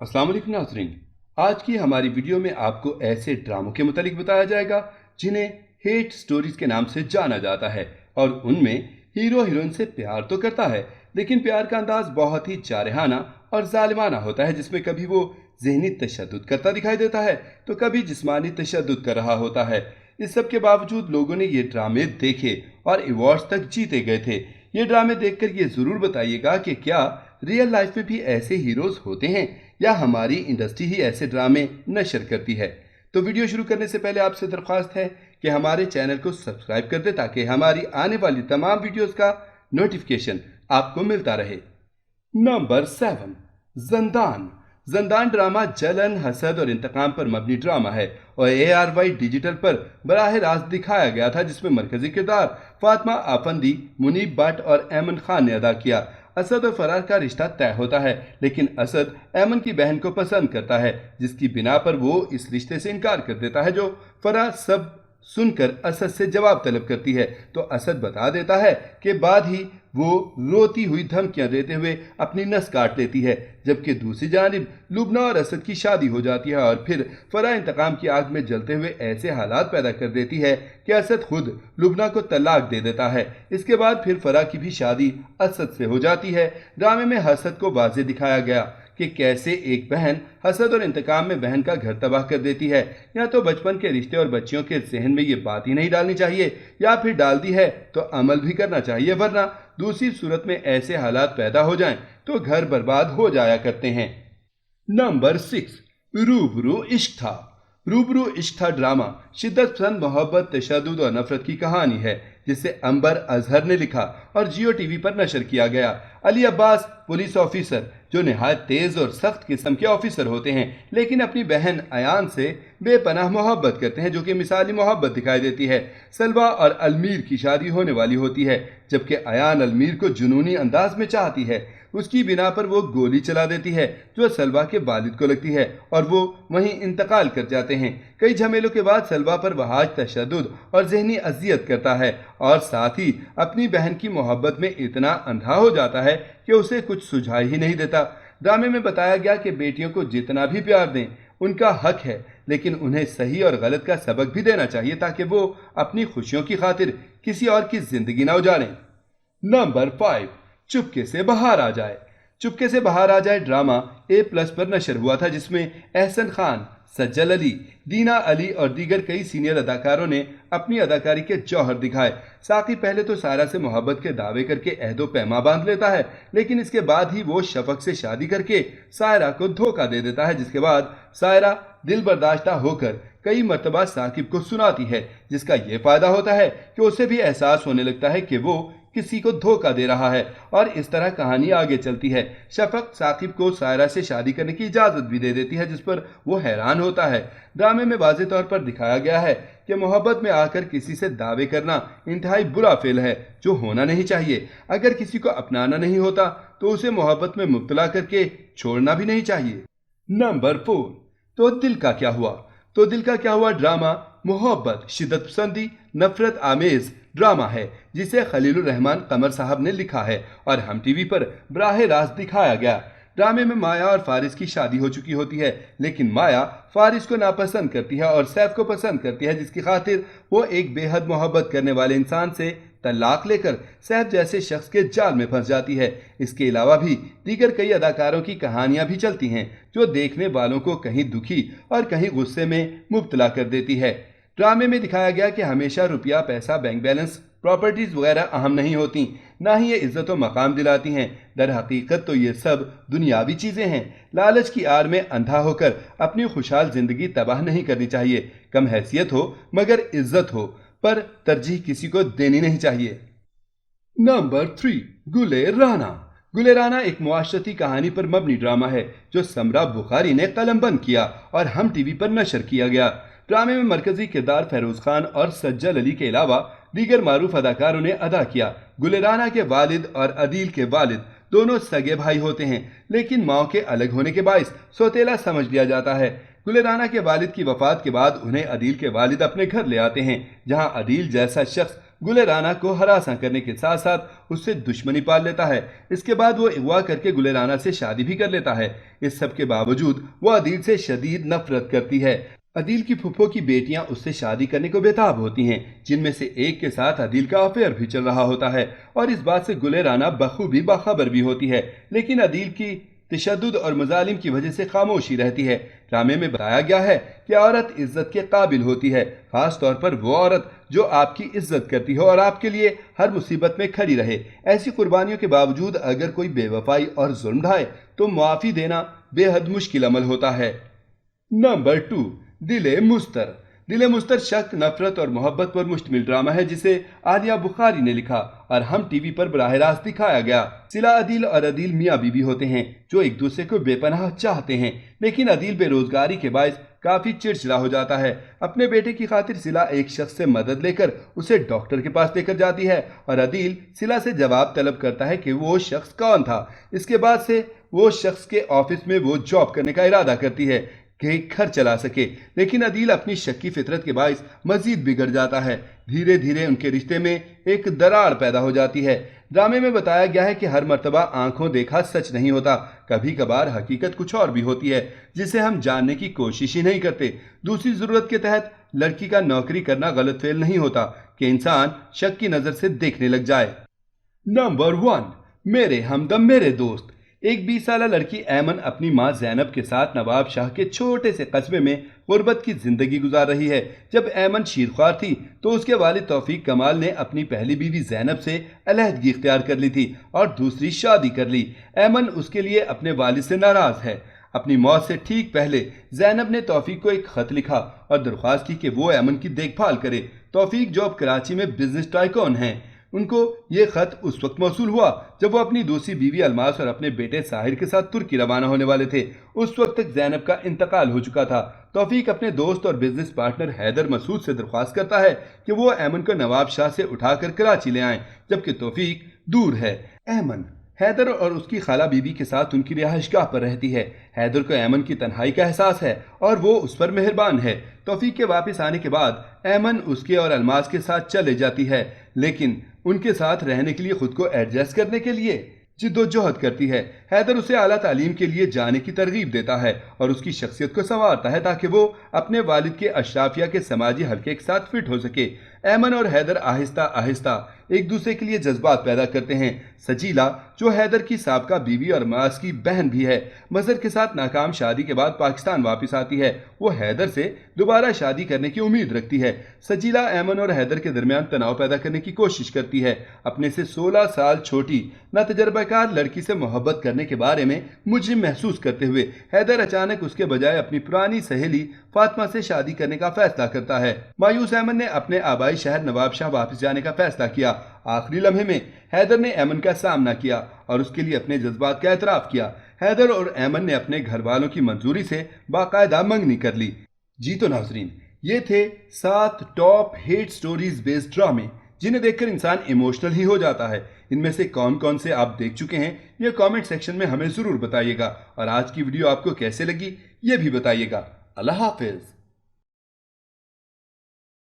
अस्सलाम वालेकुम नाज़रीन। आज की हमारी वीडियो में आपको ऐसे ड्रामों के मुतालिक बताया जाएगा जिन्हें हेट स्टोरीज के नाम से जाना जाता है और उनमें हीरो हीरोइन से प्यार तो करता है लेकिन प्यार का अंदाज बहुत ही जारहाना और जालिमाना होता है, जिसमें कभी वो ज़हनी तशद्दुद करता दिखाई देता है तो कभी जिस्मानी तशद्दुद कर रहा होता है। इस सब के बावजूद लोगों ने ये ड्रामे देखे और अवार्ड्स तक जीते गए थे। ये ड्रामे देखकर ये ज़रूर बताइएगा कि क्या रियल लाइफ में भी ऐसे हीरोज होते हैं या हमारी इंडस्ट्री ही ऐसे ड्रामे नशर करती है। तो वीडियो शुरू करने से पहले आपसे दरख्वास्त है कि हमारे चैनल को सब्सक्राइब कर दे ताकि हमारी आने वाली तमाम वीडियोस का नोटिफिकेशन आपको मिलता रहे। नंबर 7, ज़ंदान। ज़ंदान ड्रामा जलन, हसद और इंतकाम पर मबनी ड्रामा है और ARY डिजिटल पर बराह रास्त दिखाया गया था, जिसमें मरकजी किरदार फातिमा आफंदी, मुनीब भट्ट और ऐमन खान ने अदा किया। असद और फरार का रिश्ता तय होता है लेकिन असद ऐमन की बहन को पसंद करता है, जिसकी बिना पर वो इस रिश्ते से इनकार कर देता है। जो फरार सब सुनकर असद से जवाब तलब करती है तो असद बता देता है कि बाद ही वो रोती हुई धमकियां देते हुए अपनी नस काट लेती है, जबकि दूसरी जानिब लुबना और असद की शादी हो जाती है और फिर फरा इंतकाम की आग में जलते हुए ऐसे हालात पैदा कर देती है कि असद खुद लुबना को तलाक दे देता है। इसके बाद फिर फरा की भी शादी असद से हो जाती है। ड्रामे में हसद को वाज़े दिखाया गया कि कैसे एक बहन हसद और इंतकाम में बहन का घर तबाह कर देती है। या तो बचपन के रिश्ते और बच्चियों के जहन में ये बात ही नहीं डालनी चाहिए या फिर डाल दी है तो अमल भी करना चाहिए, वरना दूसरी सूरत में ऐसे हालात पैदा हो जाएं तो घर बर्बाद हो जाया करते हैं। नंबर 6, रूबरू इश्क था। रूबरू इश्क था ड्रामा शिद्दत पसंद, मोहब्बत, तशद्दुद और नफरत की कहानी है, जिसे अंबर अजहर ने लिखा और जियो टीवी पर नशर किया गया। अली अब्बास पुलिस ऑफिसर जो निहायत तेज और सख्त किस्म के ऑफिसर होते हैं लेकिन अपनी बहन अयान से बेपनाह मोहब्बत करते हैं, जो कि मिसाली मोहब्बत दिखाई देती है। सलवा और अलमीर की शादी होने वाली होती है जबकि अयान अलमीर को जुनूनी अंदाज में चाहती है। उसकी बिना पर वो गोली चला देती है जो सलवा के वालिद को लगती है और वो वहीं इंतकाल कर जाते हैं। कई झमेलों के बाद सलवा पर वहाज तशद्दुद और जहनी अजियत करता है और साथ ही अपनी बहन की मोहब्बत में इतना अंधा हो जाता है कि उसे कुछ सुझाई ही नहीं देता। ड्रामे में बताया गया कि बेटियों को जितना भी प्यार दें उनका हक है, लेकिन उन्हें सही और गलत का सबक भी देना चाहिए ताकि वो अपनी खुशियों की खातिर किसी और की जिंदगी ना उजाड़ें। नंबर 5, चुपके से बाहर आ जाए। चुपके से बाहर आ जाए ड्रामा A+ पर नशर हुआ था, जिसमें एहसन खान, सज्जल अली, दीना अली और दीगर कई सीनियर अदाकारों ने अपनी अदाकारी के जौहर दिखाए। साकी पहले तो सायरा से मोहब्बत के दावे करके अहदो पैमा बांध लेता है लेकिन इसके बाद ही वो शफक से शादी करके सायरा को धोखा दे देता है, जिसके बाद सायरा दिल बर्दाश्ता होकर कई मरतबा साकिब को सुनाती है, जिसका ये फायदा होता है कि उसे भी एहसास होने लगता है कि वो किसी को धोखा दे रहा है और इस तरह कहानी आगे चलती है। शफक साकिब को सायरा से शादी करने की इजाज़त भी दे देती है, जिस पर वो हैरान होता है। ड्रामे में वाज़े तौर पर दिखाया गया है कि मोहब्बत में आकर किसी से दावे करना इंतहाई बुरा फेल है जो होना नहीं चाहिए। अगर किसी को अपनाना नहीं होता तो उसे मोहब्बत में मुब्तला करके छोड़ना भी नहीं चाहिए। नंबर 4, तो दिल का क्या हुआ। तो दिल का क्या हुआ ड्रामा मोहब्बत, शिद्दत पसंदी, नफरत आमेज ड्रामा है जिसे खलीलुर रहमान कमर साहब ने लिखा है और हम टीवी पर बराह रास्त दिखाया गया। ड्रामे में माया और फारिस की शादी हो चुकी होती है लेकिन माया फारिस को नापसंद करती है और सैफ को पसंद करती है, जिसकी खातिर वो एक बेहद मोहब्बत करने वाले इंसान से तलाक लेकर सैफ जैसे शख्स के जाल में फंस जाती है। इसके अलावा भी दीगर कई अदाकारों की कहानियां भी चलती हैं जो देखने वालों को कहीं दुखी और कहीं गुस्से में मुब्तला कर देती है। ड्रामे में दिखाया गया कि हमेशा रुपया, पैसा, बैंक बैलेंस, प्रॉपर्टीज वगैरह अहम नहीं होती, ना ही ये इज्जत व मकाम दिलाती हैं। दर हकीकत तो ये सब दुनियावी चीज़ें हैं। लालच की आड़ में अंधा होकर अपनी खुशहाल जिंदगी तबाह नहीं करनी चाहिए। कम हैसियत हो मगर इज्जत हो, पर तरजीह किसी को देनी नहीं चाहिए। नंबर 3, गुले राना। गुले राना एक मुआशरती कहानी पर मबनी ड्रामा है जो समरा बुखारी ने कलमबंद किया और हम टीवी पर नशर किया गया। ड्रामे में मरकजी किरदार फैरोज खान और सज्जल अली के अलावा दीगर मारूफ अदाकारों ने अदा किया। गुले राना के वालिद और अदील के वालिद दोनों सगे भाई होते हैं लेकिन माँ के अलग होने के बाइस सौतेला समझ लिया जाता है। गुले राना के वालिद की वफात के बाद उन्हें अदील के वालिद अपने घर ले आते हैं, जहां अदील जैसा शख्स गुले राना को हरासा करने के साथ साथ उससे दुश्मनी पाल लेता है। इसके बाद वो अगवा करके गुले राना से शादी भी कर लेता है। इस सब के बावजूद वो अदील से शदीद नफरत करती है। अदील की फुफ्फो की बेटियां उससे शादी करने को बेताब होती हैं, जिनमें से एक के साथ अदील का अफेयर भी चल रहा होता है और इस बात से गुले राना बखूबी बाखबर भी होती है। लेकिन अदील की तशद्दुद और मजालिम की वजह से खामोशी रहती है। ड्रामे में बताया गया है कि औरत इज्जत के काबिल होती है, खास तौर पर वो औरत जो आपकी इज्जत करती हो और आपके लिए हर मुसीबत में खड़ी रहे। ऐसी कुर्बानियों के बावजूद अगर कोई बेवफाई और जुल्म ढाए तो मुआफ़ी देना बेहद मुश्किल अमल होता है। नंबर 2, दिले मुस्तर। दिले मुस्तर शक, नफरत और मोहब्बत पर मुश्तमिल ड्रामा है जिसे आलिया बुखारी ने लिखा और हम टीवी पर बराह रास्त दिखाया गया। सिला अदील और अदील मियाँ बीवी होते हैं जो एक दूसरे को बेपनाह चाहते हैं, लेकिन अदील बेरोजगारी के बायस काफी चिड़चिड़ा हो जाता है। अपने बेटे की खातिर सिला एक शख्स से मदद लेकर उसे डॉक्टर के पास लेकर जाती है और अदील सिला से जवाब तलब करता है कि वो शख्स कौन था। इसके बाद से वो शख्स के ऑफिस में वो जॉब करने का इरादा करती है कि घर चला सके, लेकिन अदील अपनी शक्की फितरत के बायस मजीद बिगड़ जाता है। धीरे धीरे उनके रिश्ते में एक दरार पैदा हो जाती है। ड्रामे में बताया गया है कि हर मर्तबा आंखों देखा सच नहीं होता, कभी कभार हकीकत कुछ और भी होती है जिसे हम जानने की कोशिश ही नहीं करते। दूसरी जरूरत के तहत लड़की का नौकरी करना गलत फेल नहीं होता कि इंसान शक की नजर से देखने लग जाए। नंबर 1, मेरे हमदम मेरे दोस्त। एक 20 साल लड़की ऐमन अपनी माँ ज़ैनब के साथ नवाब शाह के छोटे से कस्बे में गुर्बत की जिंदगी गुजार रही है। जब ऐमन शीरख्वार थी तो उसके वालिद तौफीक कमाल ने अपनी पहली बीवी ज़ैनब से अलहदगी इख्तियार कर ली थी और दूसरी शादी कर ली। ऐमन उसके लिए अपने वालिद से नाराज है। अपनी मौत से ठीक पहले ज़ैनब ने तौफीक को एक खत लिखा और दरख्वास्त की कि वो ऐमन की देखभाल करे। तौफीक जो अब कराची में बिजनेस टाइकून हैं, उनको ये खत उस वक्त मौसूल हुआ जब वो अपनी दूसरी बीवी अलमास और अपने बेटे साहिर के साथ तुर्की रवाना होने वाले थे। उस वक्त तक ज़ैनब का इंतकाल हो चुका था। तौफीक अपने दोस्त और बिजनेस पार्टनर हैदर मसूद से दरख्वास्त करता है कि वो ऐमन को नवाब शाह से उठाकर कराची ले आएं, जबकि तौफीक दूर है। ऐमन हैदर और उसकी खाला बीबी के साथ उनकी रिहाइशगाह पर रहती है। हैदर को ऐमन की तन्हाई का एहसास है और वो उस पर मेहरबान है। तौफीक के वापस आने के बाद ऐमन उसके और अलमास के साथ चले जाती है, लेकिन उनके साथ रहने के लिए खुद को एडजस्ट करने के लिए जिद्दोजहद करती है। हैदर उसे आला तालीम के लिए जाने की तरगीब देता है और उसकी शख्सियत को संवारता है ताकि वो अपने वालिद के अशराफिया के समाजी हल्के के साथ फिट हो सके। ऐमन और हैदर आहिस्ता आहिस्ता एक दूसरे के लिए जज्बात पैदा करते हैं। सजीला जो हैदर की साबका बीवी और मास की बहन भी है, मजहर के साथ नाकाम शादी के बाद पाकिस्तान वापस आती है। वो हैदर से दोबारा शादी करने की उम्मीद रखती है। सजीला ऐमन और हैदर के दरमियान तनाव पैदा करने की कोशिश करती है। अपने से 16 साल छोटी नातजर्बाकार लड़की से मोहब्बत करने के बारे में मुजरिम महसूस करते हुए हैदर अचानक उसके बजाय अपनी पुरानी सहेली फातिमा से शादी करने का फैसला करता है। मायूस ऐमन ने अपने आबाई शहर नवाब शाह वापस जाने का फैसला किया। आखिरी लम्हे में हैदर ने ऐमन का सामना किया और उसके लिए अपने जज्बात का एतराफ किया। हैदर और ऐमन ने अपने घर वालों की मंजूरी से बाकायदा मंगनी कर ली। जी तो नाजरीन, ये थे 7 टॉप हेट स्टोरीज बेस्ड ड्रामे जिन्हें देखकर इंसान इमोशनल ही हो जाता है। इनमें से कौन कौन से आप देख चुके हैं ये कमेंट सेक्शन में हमें ज़रूर बताइएगा और आज की वीडियो आपको कैसे लगी ये भी बताइएगा। अल्लाह हाफिज।